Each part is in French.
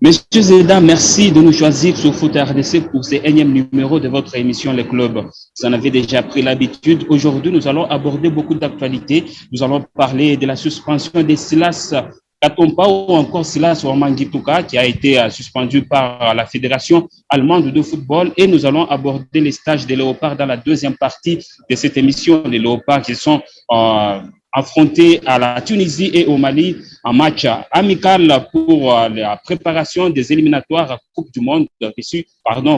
Monsieur Zeda, merci de nous choisir sur Foot RDC pour ce énième numéro de votre émission Les Clubs. Vous en avez déjà pris l'habitude. Aujourd'hui, nous allons aborder beaucoup d'actualités. Nous allons parler de la suspension de Silas Katompa ou encore Silas Wamangituka qui a été suspendu par la Fédération allemande de football. Et nous allons aborder les stages des Léopards dans la deuxième partie de cette émission. Les Léopards qui sont affrontés à la Tunisie et au Mali en match amical pour la préparation des éliminatoires Coupe du Monde,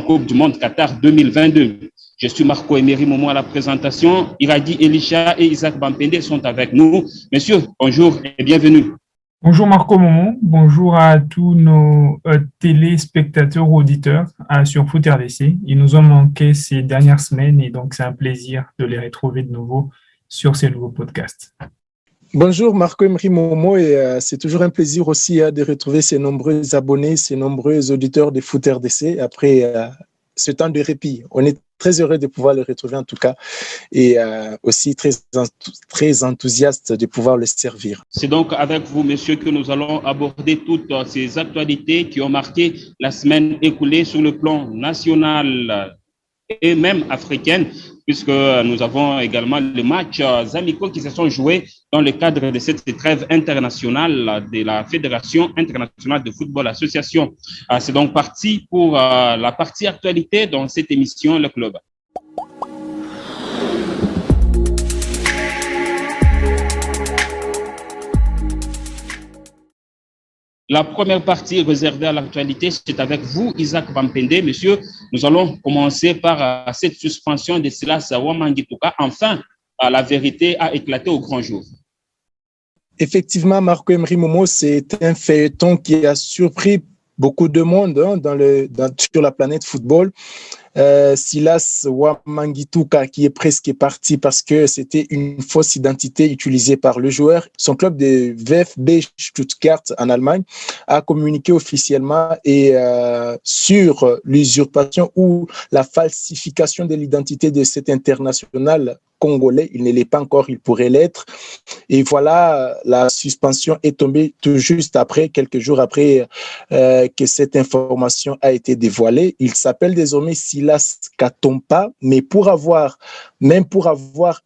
Coupe du Monde Qatar 2022. Je suis Marco Emery Momo à la présentation. Iradi Elisha et Isaac Bampende sont avec nous. Messieurs, bonjour et bienvenue. Bonjour Marco Momo, bonjour à tous nos téléspectateurs ou auditeurs sur Foot RDC. Ils nous ont manqué ces dernières semaines et donc c'est un plaisir de les retrouver de nouveau sur ces nouveaux podcasts. Bonjour Marco Emery Momo et c'est toujours un plaisir aussi de retrouver ces nombreux abonnés, ces nombreux auditeurs de Foot RDC après ce temps de répit. On est très heureux de pouvoir les retrouver en tout cas et aussi très enthousiaste de pouvoir les servir. C'est donc avec vous, messieurs, que nous allons aborder toutes ces actualités qui ont marqué la semaine écoulée sur le plan national et même africaine, puisque nous avons également les matchs amicaux qui se sont joués dans le cadre de cette trêve internationale de la Fédération internationale de football association. C'est donc parti pour la partie actualité dans cette émission, le club. La première partie réservée à l'actualité, c'est avec vous, Isaac Bampende. Monsieur, nous allons commencer par cette suspension de Silas Wamangituka. Enfin, la vérité a éclaté au grand jour. Effectivement, Marco Emery Momo, c'est un feuilleton qui a surpris beaucoup de monde sur la planète football. Silas Wamangituka qui est presque parti parce que c'était une fausse identité utilisée par le joueur. Son club de VfB Stuttgart en Allemagne a communiqué officiellement sur l'usurpation ou la falsification de l'identité de cet international congolais. Il ne l'est pas encore, il pourrait l'être. Et voilà, la suspension est tombée tout juste après, quelques jours après que cette information a été dévoilée. Il s'appelle désormais Silas Katompa, mais pour avoir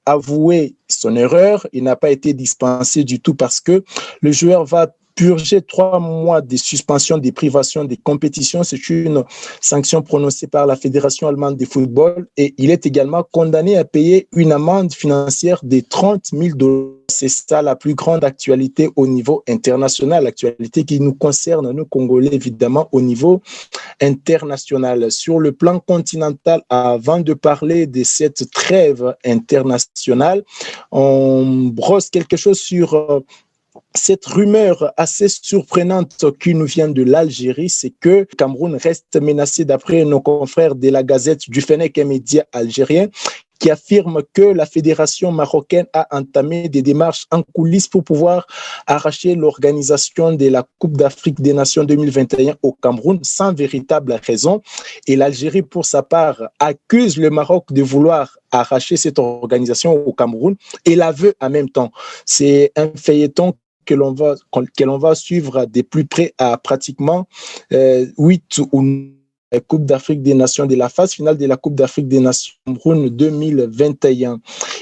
avoué son erreur, il n'a pas été dispensé du tout parce que le joueur va purger 3 mois de suspension des privations des compétitions. C'est une sanction prononcée par la Fédération allemande de football et il est également condamné à payer une amende financière de 30 000 $. C'est ça la plus grande actualité au niveau international, l'actualité qui nous concerne, nous Congolais, évidemment, au niveau international. Sur le plan continental, avant de parler de cette trêve internationale, on brosse quelque chose sur cette rumeur assez surprenante qui nous vient de l'Algérie, c'est que le Cameroun reste menacé d'après nos confrères de la Gazette du Fennec, un média algérien, qui affirme que la fédération marocaine a entamé des démarches en coulisses pour pouvoir arracher l'organisation de la Coupe d'Afrique des Nations 2021 au Cameroun sans véritable raison. Et l'Algérie, pour sa part, accuse le Maroc de vouloir arracher cette organisation au Cameroun et la veut en même temps. C'est un feuilleton que l'on va suivre de plus près à pratiquement 8 ou 9 Coupe d'Afrique des Nations, de la phase finale de la Coupe d'Afrique des Nations Cameroun 2021.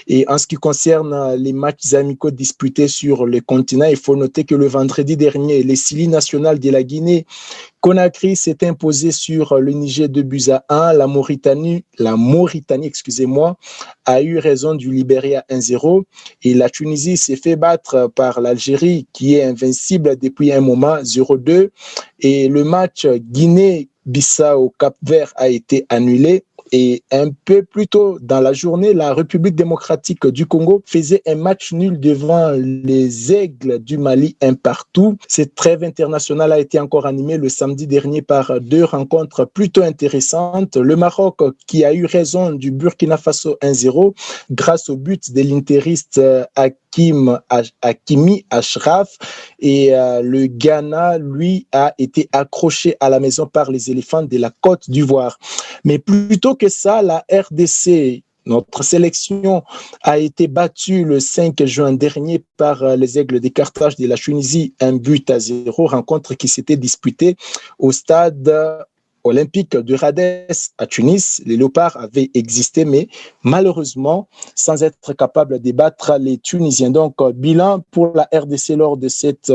Et en ce qui concerne les matchs amicaux disputés sur le continent, il faut noter que le vendredi dernier, les Sili nationales de la Guinée Conakry s'est imposé sur le Niger 2-1. La Mauritanie, a eu raison du Libéria 1-0. Et la Tunisie s'est fait battre par l'Algérie, qui est invincible depuis un moment, 0-2. Et le match Guinée-Bissau-Cap-Vert a été annulé. Et un peu plus tôt dans la journée, la République démocratique du Congo faisait un match nul devant les Aigles du Mali, un partout. Cette trêve internationale a été encore animée le samedi dernier par 2 rencontres plutôt intéressantes. Le Maroc qui a eu raison du Burkina Faso 1-0 grâce au but de l'interiste Hakimi Ashraf et le Ghana, lui, a été accroché à la maison par les éléphants de la Côte d'Ivoire. Mais plutôt que ça, la RDC Notre sélection a été battue le 5 juin dernier par les Aigles de Carthage de la Tunisie, 1-0, rencontre qui s'était disputée au stade olympique de Radès à Tunis. Les Léopards avaient existé, mais malheureusement, sans être capables de battre les Tunisiens. Donc, bilan pour la RDC lors de cette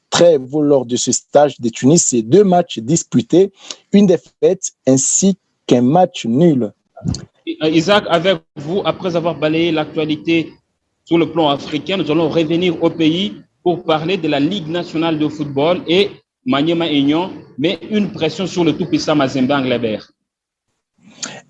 trêve, lors de ce stage de Tunis, c'est 2 matchs disputés, une défaite ainsi qu'un match nul. Isaac, avec vous, après avoir balayé l'actualité sur le plan africain, nous allons revenir au pays pour parler de la Ligue nationale de football et Maniema Union, mais une pression sur le tout-puissant Mazembe Anglebert.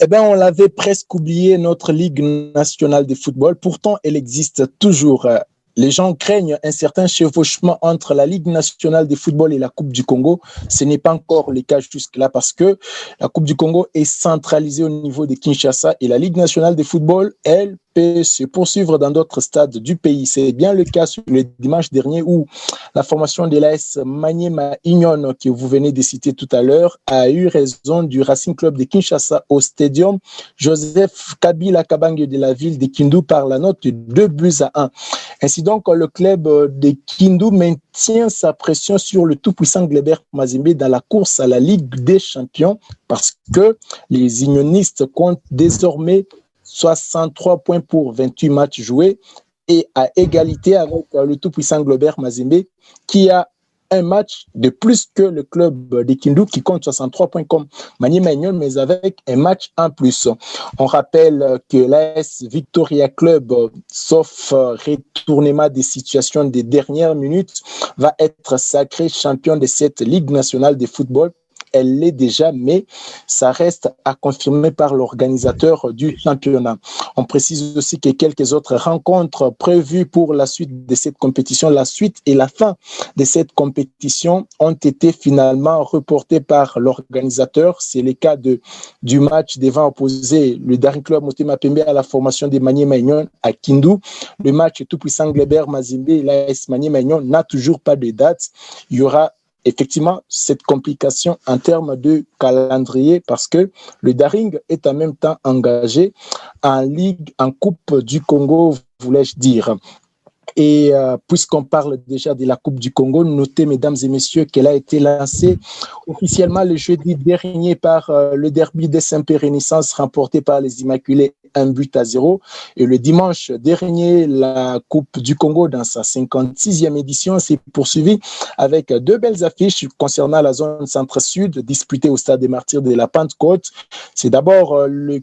Eh bien, on l'avait presque oublié, notre Ligue nationale de football. Pourtant, elle existe toujours. Les gens craignent un certain chevauchement entre la Ligue nationale de football et la Coupe du Congo. Ce n'est pas encore le cas jusque-là parce que la Coupe du Congo est centralisée au niveau de Kinshasa et la Ligue nationale de football, elle, peut se poursuivre dans d'autres stades du pays. C'est bien le cas sur le dimanche dernier où la formation de l'AS Maniema Union, que vous venez de citer tout à l'heure, a eu raison du Racing Club de Kinshasa au stadium Joseph Kabila Kabange de la ville de Kindu par la note de 2-1. Ainsi donc, le club de Kindu maintient sa pression sur le tout-puissant Anglebert Mazembe dans la course à la Ligue des Champions parce que les unionistes comptent désormais 63 points pour 28 matchs joués et à égalité avec le tout-puissant Anglebert Mazembe qui a un match de plus que le club de Kindu qui compte 63 points comme Maniema Union, mais avec un match en plus. On rappelle que l'AS Victoria Club, sauf retournement des situations des dernières minutes, va être sacré champion de cette Ligue nationale de football. Elle l'est déjà, mais ça reste à confirmer par l'organisateur du championnat. On précise aussi que quelques autres rencontres prévues pour la suite de cette compétition, la suite et la fin de cette compétition ont été finalement reportées par l'organisateur. C'est le cas du match devant opposer le Daring Club Motema Pembe à la formation de Maniema Union à Kindu. Le match tout-puissant Anglebert Mazembe et l'AS Maniema Union n'a toujours pas de date. Il y aura effectivement cette complication en termes de calendrier parce que le Daring est en même temps engagé en Ligue, en Coupe du Congo, voulais-je dire. Et puisqu'on parle déjà de la Coupe du Congo, notez, mesdames et messieurs, qu'elle a été lancée officiellement le jeudi dernier par le derby des Saint-Pérénissance remporté par les Immaculés 1-0. Et le dimanche dernier, la Coupe du Congo, dans sa 56e édition, s'est poursuivie avec 2 belles affiches concernant la zone centre-sud disputée au Stade des Martyrs de la Pentecôte. C'est d'abord le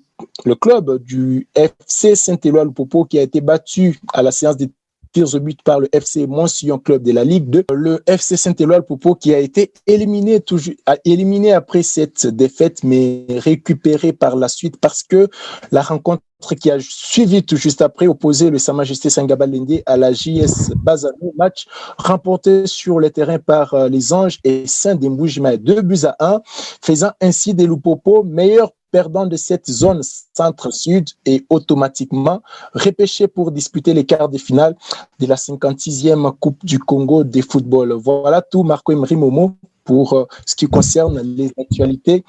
club du FC Saint-Éloi-Lupopo qui a été battu à la séance des tirs au but par le FC Montsion Club de la Ligue 2. Le FC Saint-Éloi-Lupopo qui a été éliminé après cette défaite, mais récupéré par la suite parce que la rencontre qui a suivi tout juste après opposait le Sa Majesté Sangabalende à la JS Bazano, match remporté sur le terrain par les Anges et Saint-Demboujima 2-1, faisant ainsi des Lupopo meilleurs perdant de cette zone centre-sud et automatiquement repêché pour disputer les quarts de finale de la 56e Coupe du Congo de football. Voilà tout, Marco Emery Momo, pour ce qui concerne les actualités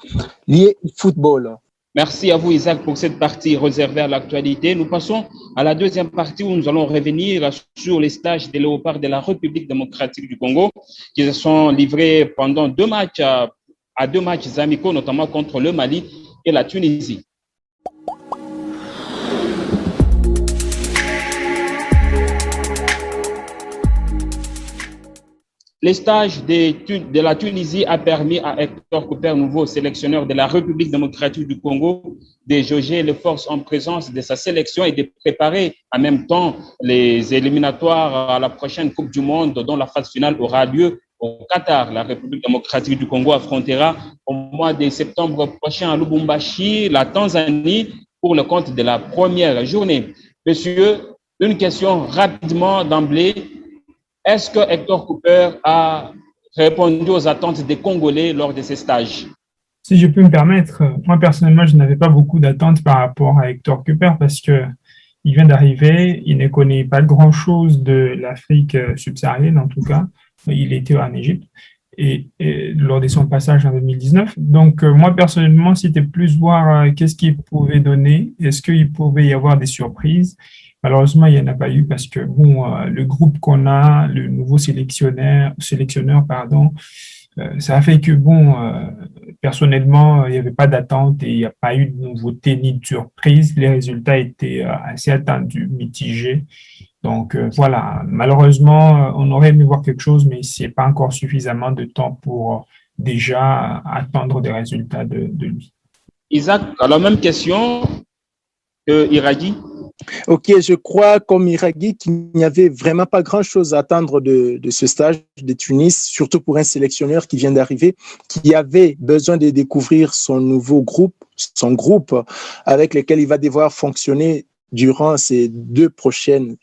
liées au football. Merci à vous, Isaac, pour cette partie réservée à l'actualité. Nous passons à la deuxième partie où nous allons revenir sur les stages des Léopards de la République démocratique du Congo qui se sont livrés pendant 2 matchs à 2 matchs amicaux, notamment contre le Mali et la Tunisie. Les stages de la Tunisie a permis à Hector Cooper, nouveau sélectionneur de la République démocratique du Congo, de jauger les forces en présence de sa sélection et de préparer en même temps les éliminatoires à la prochaine Coupe du Monde dont la phase finale aura lieu au Qatar. La République démocratique du Congo affrontera au mois de septembre prochain à Lubumbashi la Tanzanie pour le compte de la première journée. Monsieur, une question rapidement d'emblée. Est-ce que Hector Cooper a répondu aux attentes des Congolais lors de ces stages? Si je peux me permettre, moi personnellement, je n'avais pas beaucoup d'attentes par rapport à Hector Cooper parce qu'il vient d'arriver, il ne connaît pas grand-chose de l'Afrique subsaharienne en tout cas, il était en Égypte. et lors de son passage en 2019. Donc, moi, personnellement, c'était plus voir qu'est-ce qu'il pouvait donner. Est-ce qu'il pouvait y avoir des surprises? Malheureusement, il n'y en a pas eu parce que, bon, le groupe qu'on a, le nouveau sélectionneur, pardon, ça a fait que, bon, personnellement, il n'y avait pas d'attente et il n'y a pas eu de nouveauté ni de surprise. Les résultats étaient assez attendus, mitigés. Donc, voilà, malheureusement, on aurait aimé voir quelque chose, mais ce n'est pas encore suffisamment de temps pour déjà attendre des résultats de lui. Isaac, alors même question que Iraghi. Ok, je crois comme Iraghi qu'il n'y avait vraiment pas grand-chose à attendre de ce stage de Tunis, surtout pour un sélectionneur qui vient d'arriver, qui avait besoin de découvrir son nouveau groupe, son groupe avec lequel il va devoir fonctionner durant les deux prochaines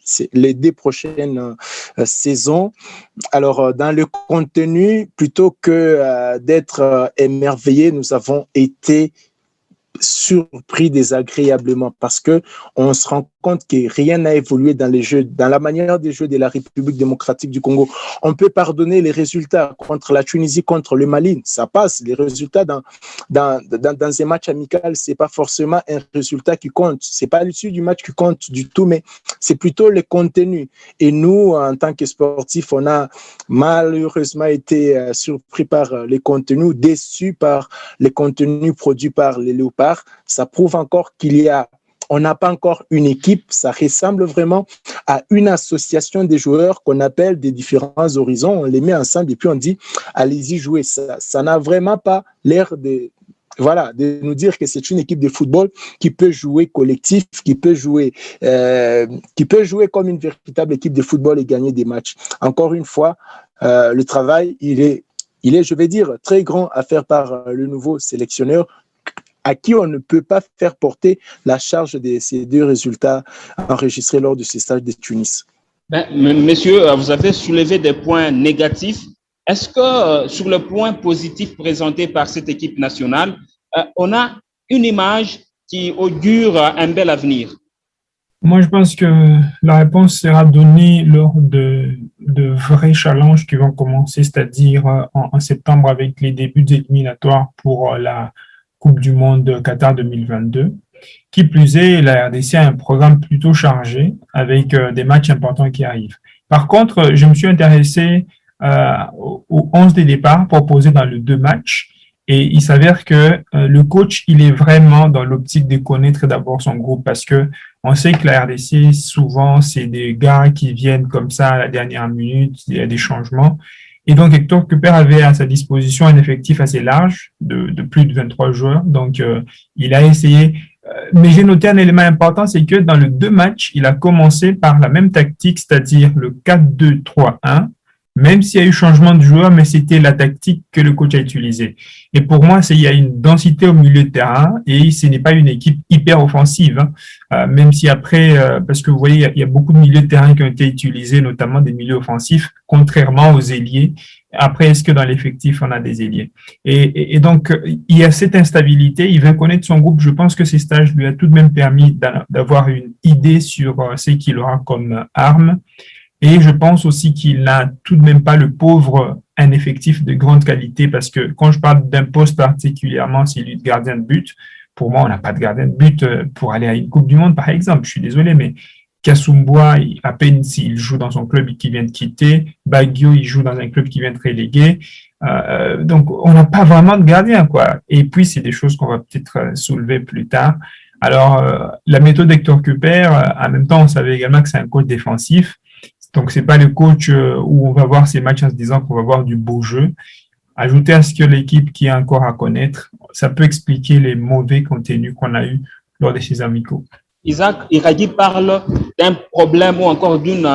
saisons. Alors, dans le contenu, plutôt que d'être émerveillés, nous avons été surpris désagréablement parce que on se rend compte que rien n'a évolué dans les jeux, dans la manière de jouer de la République démocratique du Congo. On peut pardonner les résultats contre la Tunisie, contre le Mali, ça passe. Les résultats dans un match amical, c'est pas forcément un résultat qui compte. C'est pas l'issue du match qui compte du tout, mais c'est plutôt le contenu. Et nous, en tant que sportifs, on a malheureusement été surpris par les contenus, déçus par les contenus produits par les Léopards. Ça prouve encore on n'a pas encore une équipe, ça ressemble vraiment à une association des joueurs qu'on appelle des différents horizons. On les met ensemble et puis on dit, allez-y jouer. Ça n'a vraiment pas l'air de nous dire que c'est une équipe de football qui peut jouer collectif, qui peut jouer comme une véritable équipe de football et gagner des matchs. Encore une fois, le travail, il est, je vais dire, très grand à faire par le nouveau sélectionneur, à qui on ne peut pas faire porter la charge de ces deux résultats enregistrés lors de ces stages de Tunis. Messieurs, vous avez soulevé des points négatifs. Est-ce que sur le point positif présenté par cette équipe nationale, on a une image qui augure un bel avenir? Moi, je pense que la réponse sera donnée lors de vrais challenges qui vont commencer, c'est-à-dire en septembre avec les débuts éliminatoires pour la Coupe du Monde Qatar 2022. Qui plus est, la RDC a un programme plutôt chargé avec des matchs importants qui arrivent. Par contre, je me suis intéressé aux 11 des départs proposés dans les deux matchs et il s'avère que le coach, il est vraiment dans l'optique de connaître d'abord son groupe parce que on sait que la RDC, souvent, c'est des gars qui viennent comme ça à la dernière minute, il y a des changements. Et donc, Hector Cooper avait à sa disposition un effectif assez large de plus de 23 joueurs. Donc, il a essayé. Mais j'ai noté un élément important, c'est que dans les deux matchs, il a commencé par la même tactique, c'est-à-dire le 4-2-3-1, même s'il y a eu changement de joueur, mais c'était la tactique que le coach a utilisée. Et pour moi, il y a une densité au milieu de terrain et ce n'est pas une équipe hyper offensive, hein. Même si après, parce que vous voyez, il y a beaucoup de milieux de terrain qui ont été utilisés, notamment des milieux offensifs, contrairement aux ailiers. Après, est-ce que dans l'effectif, on a des ailiers? Et donc, il y a cette instabilité. Il va connaître son groupe. Je pense que ces stages lui a tout de même permis d'avoir une idée sur ce qu'il aura comme arme. Et je pense aussi qu'il n'a tout de même pas le pauvre un effectif de grande qualité parce que quand je parle d'un poste particulièrement, celui de gardien de but, pour moi, on n'a pas de gardien de but pour aller à une Coupe du Monde, par exemple. Je suis désolé, mais Kasumboa, à peine s'il joue dans son club qui vient de quitter. Baggio, il joue dans un club qui vient de reléguer. Donc, on n'a pas vraiment de gardien, quoi. Et puis, c'est des choses qu'on va peut-être soulever plus tard. Alors, la méthode d'Hector Cooper, en même temps, on savait également que c'est un coach défensif. Donc, c'est pas le coach où on va voir ces matchs en se disant qu'on va voir du beau jeu. Ajouter à ce que l'équipe qui est encore à connaître, ça peut expliquer les mauvais contenus qu'on a eu lors de ces amicaux. Isaac Iraghi parle d'un problème ou encore d'une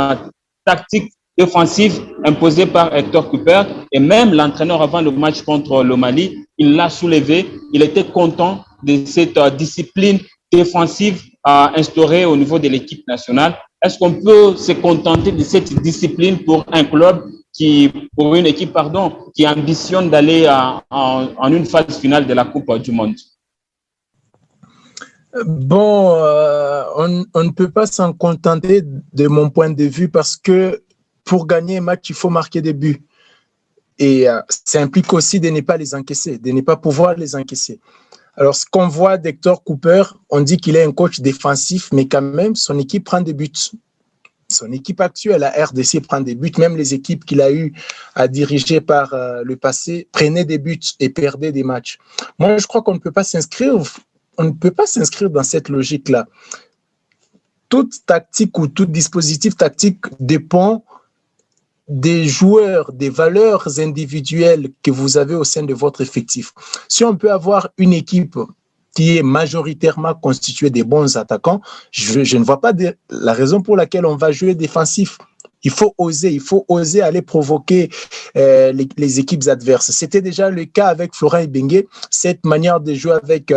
tactique défensive imposée par Hector Cooper et même l'entraîneur avant le match contre le Mali, il l'a soulevé. Il était content de cette discipline défensive instaurée au niveau de l'équipe nationale. Est-ce qu'on peut se contenter de cette discipline pour un club pour une équipe, qui ambitionne d'aller en une phase finale de la Coupe du Monde? Bon, on ne peut pas s'en contenter de mon point de vue parce que pour gagner un match, il faut marquer des buts. Et ça implique aussi de ne pas les encaisser, de ne pas pouvoir les encaisser. Alors, ce qu'on voit d'Hector Cooper, on dit qu'il est un coach défensif, mais quand même, son équipe prend des buts. Son équipe actuelle, la RDC, prend des buts. Même les équipes qu'il a eu à diriger par le passé prenaient des buts et perdaient des matchs. Moi, je crois qu'on ne peut pas s'inscrire dans cette logique-là. Toute tactique ou tout dispositif tactique dépend des joueurs, des valeurs individuelles que vous avez au sein de votre effectif. Si on peut avoir une équipe qui est majoritairement constituée de bons attaquants, je ne vois pas la raison pour laquelle on va jouer défensif. Il faut oser aller provoquer les équipes adverses. C'était déjà le cas avec Florent Ibenge, cette manière de jouer avec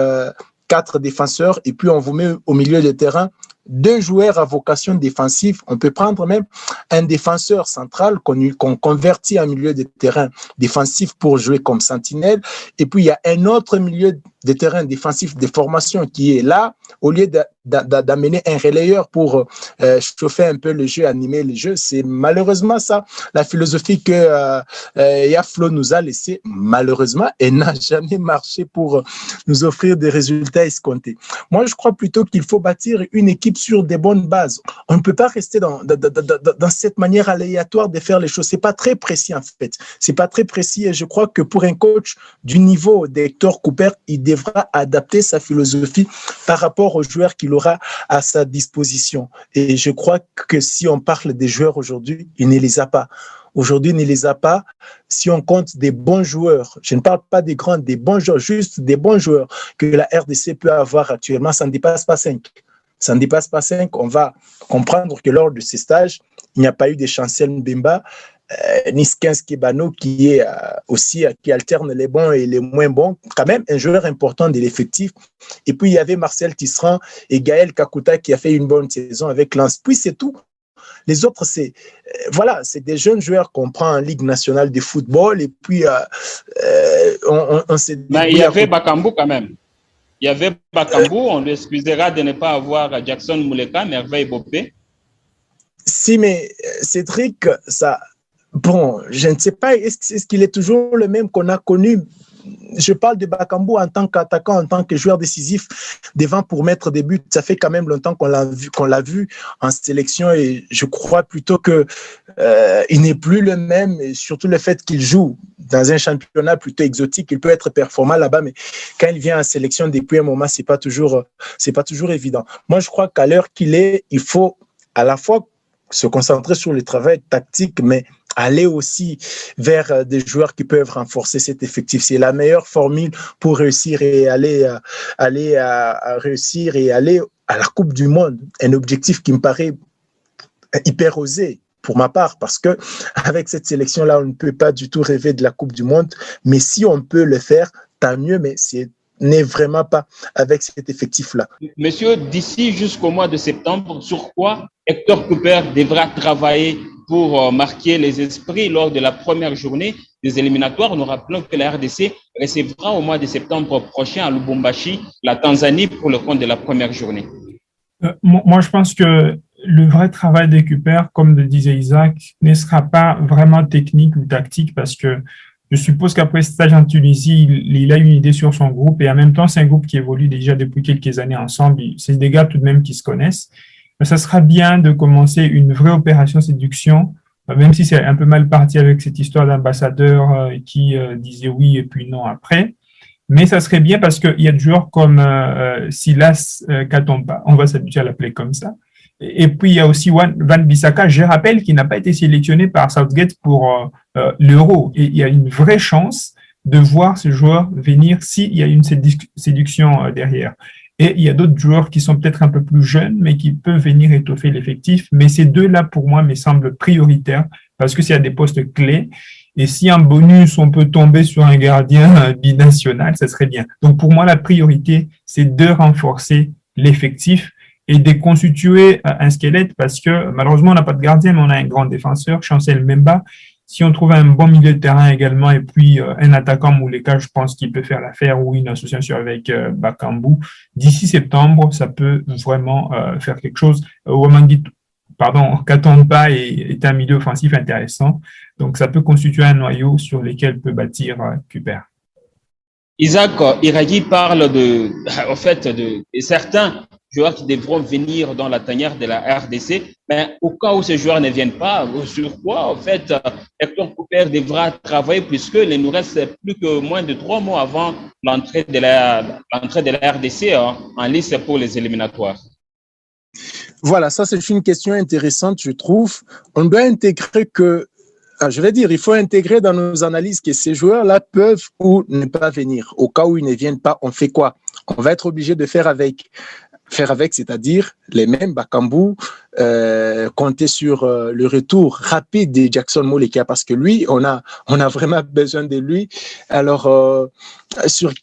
4 défenseurs et puis on vous met au milieu de terrain 2 joueurs à vocation défensive. On peut prendre même un défenseur central qu'on convertit en milieu de terrain défensif pour jouer comme sentinelle. Et puis, il y a un autre milieu de terrain défensif de formation qui est là, au lieu d'amener un relayeur pour chauffer un peu le jeu, animer le jeu. C'est malheureusement ça, la philosophie que Yaflo nous a laissée, malheureusement, et n'a jamais marché pour nous offrir des résultats escomptés. Moi, je crois plutôt qu'il faut bâtir une équipe sur des bonnes bases. On ne peut pas rester dans cette manière aléatoire de faire les choses. C'est pas très précis, en fait. C'est pas très précis et je crois que pour un coach du niveau d'Hector Cooper, il devra adapter sa philosophie par rapport aux joueurs qu'il aura à sa disposition. Et je crois que si on parle des joueurs aujourd'hui, il ne les a pas. Aujourd'hui, il ne les a pas. Si on compte des bons joueurs, je ne parle pas des grands, des bons joueurs, juste des bons joueurs que la RDC peut avoir actuellement, ça ne dépasse pas 5. Ça ne dépasse pas 5. On va comprendre que lors de ces stages, il n'y a pas eu de Chancel Mbemba, ni Skins Kebano qui est aussi qui alterne les bons et les moins bons, quand même un joueur important de l'effectif. Et puis il y avait Marcel Tisserand et Gaël Kakuta qui a fait une bonne saison avec Lens. Puis c'est tout. Les autres, c'est des jeunes joueurs qu'on prend en Ligue nationale de football et puis on s'est. Mais il y avait Bakambu quand même. Il y avait Bakambu, on lui excusera de ne pas avoir Jackson Mouleka, Merveille Bopé. Si, mais Cédric, ça. Bon, je ne sais pas, est-ce qu'il est toujours le même qu'on a connu? Je parle de Bakambu en tant qu'attaquant, en tant que joueur décisif devant pour mettre des buts. Ça fait quand même longtemps qu'on l'a vu en sélection et je crois plutôt que il n'est plus le même et surtout le fait qu'il joue dans un championnat plutôt exotique, il peut être performant là-bas, mais quand il vient en sélection depuis un moment, c'est pas toujours évident. Moi, je crois qu'à l'heure qu'il est, il faut à la fois se concentrer sur le travail tactique, mais aller aussi vers des joueurs qui peuvent renforcer cet effectif. C'est la meilleure formule pour réussir et aller à la Coupe du Monde. Un objectif qui me paraît hyper osé pour ma part, parce que avec cette sélection-là, on ne peut pas du tout rêver de la Coupe du Monde, mais si on peut le faire, tant mieux, mais n'est vraiment pas avec cet effectif-là. Monsieur, d'ici jusqu'au mois de septembre, sur quoi Hector Cooper devra travailler pour marquer les esprits lors de la première journée des éliminatoires? Nous rappelons que la RDC recevra au mois de septembre prochain à Lubumbashi la Tanzanie pour le compte de la première journée. Moi, je pense que le vrai travail de Cooper, comme le disait Isaac, ne sera pas vraiment technique ou tactique parce que je suppose qu'après ce stage en Tunisie, il a une idée sur son groupe et en même temps, c'est un groupe qui évolue déjà depuis quelques années ensemble. C'est des gars tout de même qui se connaissent. Mais ça sera bien de commencer une vraie opération séduction, même si c'est un peu mal parti avec cette histoire d'ambassadeur qui disait oui et puis non après. Mais ça serait bien parce qu'il y a des joueurs comme Silas Katomba, on va s'habituer à l'appeler comme ça. Et puis, il y a aussi Van Bissaka, je rappelle, qui n'a pas été sélectionné par Southgate pour l'Euro. Et il y a une vraie chance de voir ce joueur venir s'il y a une séduction derrière. Et il y a d'autres joueurs qui sont peut-être un peu plus jeunes, mais qui peuvent venir étoffer l'effectif. Mais ces deux-là, pour moi, me semblent prioritaires parce que c'est à des postes clés. Et si en bonus, on peut tomber sur un gardien binational, ça serait bien. Donc, pour moi, la priorité, c'est de renforcer l'effectif et de constituer un squelette parce que malheureusement, on n'a pas de gardien, mais on a un grand défenseur, Chancel Mbemba. Si on trouve un bon milieu de terrain également et puis un attaquant Mouleka, je pense qu'il peut faire l'affaire ou une association avec Bakambu. D'ici septembre, ça peut vraiment faire quelque chose. Katomba est un milieu offensif intéressant. Donc, ça peut constituer un noyau sur lequel peut bâtir Kuper. Isaac Iraghi parle en fait, de certains joueurs qui devront venir dans la tanière de la RDC, mais au cas où ces joueurs ne viennent pas, sur quoi, en fait, Hector Cooper devra travailler puisque il nous reste plus que moins de 3 mois avant l'entrée de la RDC en liste pour les éliminatoires. Voilà, ça c'est une question intéressante, je trouve. On doit intégrer il faut intégrer dans nos analyses que ces joueurs-là peuvent ou ne pas venir. Au cas où ils ne viennent pas, on fait quoi? On va être obligé de faire avec, c'est-à-dire les mêmes Bakambu, compter sur le retour rapide de Jackson Moleka parce que lui, on a vraiment besoin de lui. Alors, sur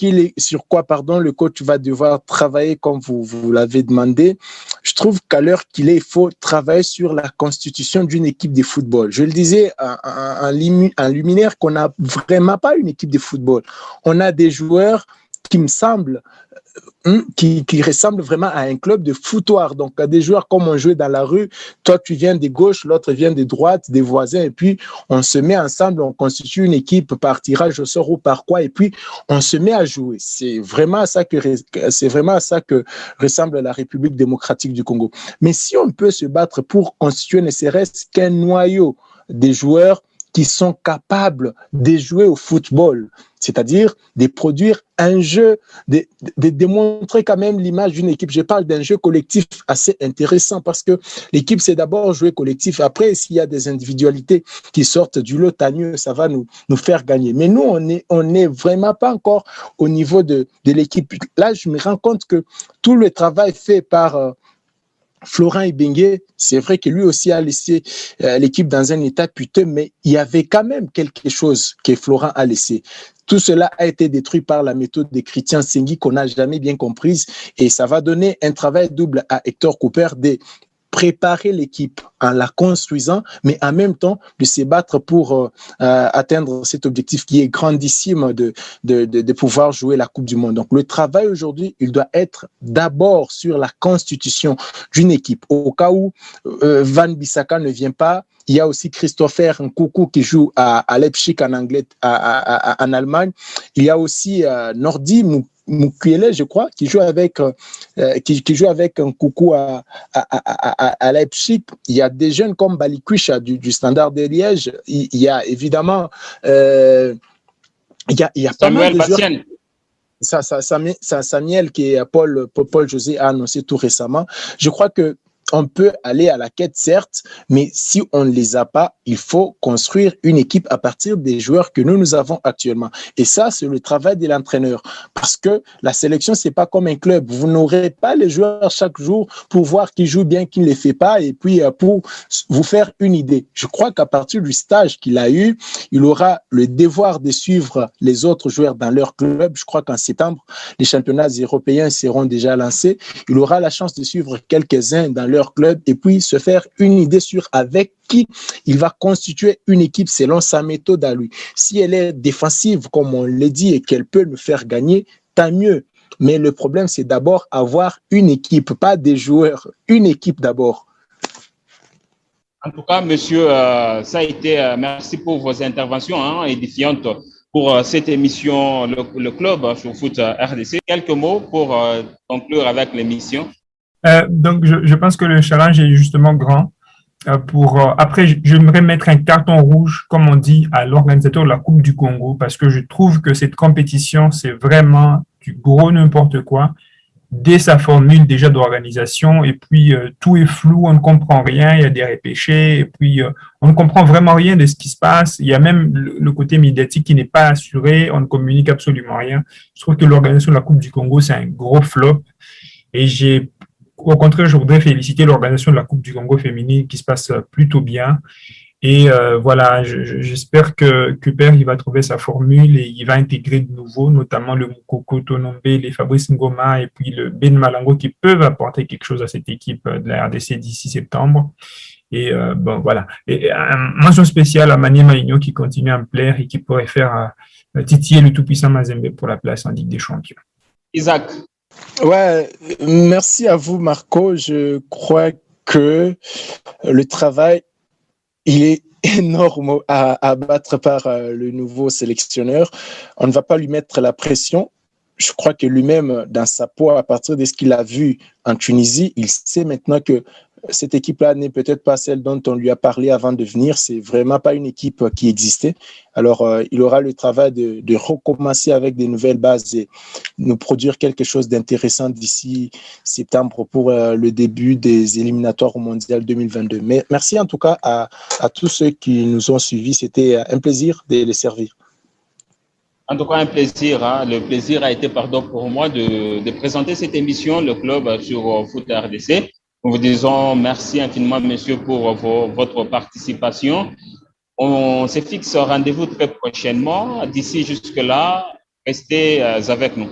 quoi, le coach va devoir travailler comme vous l'avez demandé. Je trouve qu'à l'heure qu'il est, il faut travailler sur la constitution d'une équipe de football. Je le disais en luminaire qu'on n'a vraiment pas une équipe de football. On a des joueurs qui me semblent qui ressemble vraiment à un club de foutoir. Donc, des joueurs comme on jouait dans la rue, toi tu viens de gauche, l'autre vient de droite, des voisins, et puis on se met ensemble, on constitue une équipe par tirage au sort ou par quoi, et puis on se met à jouer. C'est vraiment à ça que ressemble la République démocratique du Congo. Mais si on peut se battre pour constituer ne serait-ce qu'un noyau des joueurs qui sont capables de jouer au football, c'est-à-dire de produire un jeu, de démontrer quand même l'image d'une équipe. Je parle d'un jeu collectif assez intéressant parce que l'équipe, c'est d'abord jouer collectif. Après, s'il y a des individualités qui sortent du lot, tant mieux, ça va nous faire gagner. Mais nous, on n'est vraiment pas encore au niveau de l'équipe. Là, je me rends compte que tout le travail fait par Florent Ibenge, c'est vrai que lui aussi a laissé l'équipe dans un état piteux, mais il y avait quand même quelque chose que Florent a laissé. Tout cela a été détruit par la méthode de Christian Sengui qu'on n'a jamais bien comprise et ça va donner un travail double à Hector Cooper de préparer l'équipe en la construisant, mais en même temps de se battre pour atteindre cet objectif qui est grandissime de pouvoir jouer la Coupe du Monde. Donc le travail aujourd'hui, il doit être d'abord sur la constitution d'une équipe. Au cas où Van Bissaka ne vient pas, il y a aussi Christopher Nkunku qui joue à Leipzig en Allemagne. Il y a aussi Nordi Mukiele, je crois, qui joue avec Nkunku à Leipzig. Il y a des jeunes comme Balikwisha du Standard de Liège. Il y a évidemment il y a pas mal de joueurs. Samuel qui est Paul José a annoncé tout récemment. Je crois que on peut aller à la quête, certes, mais si on ne les a pas, il faut construire une équipe à partir des joueurs que nous avons actuellement. Et ça, c'est le travail de l'entraîneur. Parce que la sélection, c'est pas comme un club. Vous n'aurez pas les joueurs chaque jour pour voir qui joue bien, qui ne les fait pas, et puis pour vous faire une idée. Je crois qu'à partir du stage qu'il a eu, il aura le devoir de suivre les autres joueurs dans leur club. Je crois qu'en septembre, les championnats européens seront déjà lancés. Il aura la chance de suivre quelques-uns dans leur club et puis se faire une idée sur avec qui il va constituer une équipe selon sa méthode à lui. Si elle est défensive, comme on l'a dit, et qu'elle peut nous faire gagner, tant mieux. Mais le problème, c'est d'abord avoir une équipe, pas des joueurs, une équipe d'abord. En tout cas, monsieur, ça a été, merci pour vos interventions édifiantes pour cette émission, le club sur foot RDC. Quelques mots pour conclure avec l'émission. Donc, je pense que le challenge est justement grand. Après, j'aimerais mettre un carton rouge, comme on dit, à l'organisateur de la Coupe du Congo, parce que je trouve que cette compétition, c'est vraiment du gros n'importe quoi, dès sa formule déjà d'organisation, et puis tout est flou, on ne comprend rien, il y a des repêchés, et puis on ne comprend vraiment rien de ce qui se passe. Il y a même le côté médiatique qui n'est pas assuré, on ne communique absolument rien. Je trouve que l'organisation de la Coupe du Congo, c'est un gros flop, et au contraire, je voudrais féliciter l'organisation de la Coupe du Congo féminine qui se passe plutôt bien. Et voilà, j'espère que Kuper, il va trouver sa formule et il va intégrer de nouveau, notamment le Moukoko Tonombe, les Fabrice Ngoma et puis le Ben Malango qui peuvent apporter quelque chose à cette équipe de la RDC d'ici septembre. Et bon, voilà. Et mention spéciale à Mané Maïno qui continue à me plaire et qui pourrait faire titiller le tout-puissant Mazembe pour la place en Ligue des Champions. Isaac. Ouais, merci à vous, Marco. Je crois que le travail il est énorme à battre par le nouveau sélectionneur. On ne va pas lui mettre la pression. Je crois que lui-même, dans sa peau, à partir de ce qu'il a vu en Tunisie, il sait maintenant que cette équipe-là n'est peut-être pas celle dont on lui a parlé avant de venir. C'est vraiment pas une équipe qui existait. Alors, il aura le travail de recommencer avec des nouvelles bases et nous produire quelque chose d'intéressant d'ici septembre pour le début des éliminatoires au Mondial 2022. Mais merci en tout cas à tous ceux qui nous ont suivis. C'était un plaisir de les servir. En tout cas, un plaisir. Hein. Le plaisir a été, pour moi de présenter cette émission, le club sur Foot RDC. Nous vous disons merci infiniment, messieurs, pour votre participation. On se fixe un rendez-vous très prochainement. D'ici jusque-là, restez avec nous.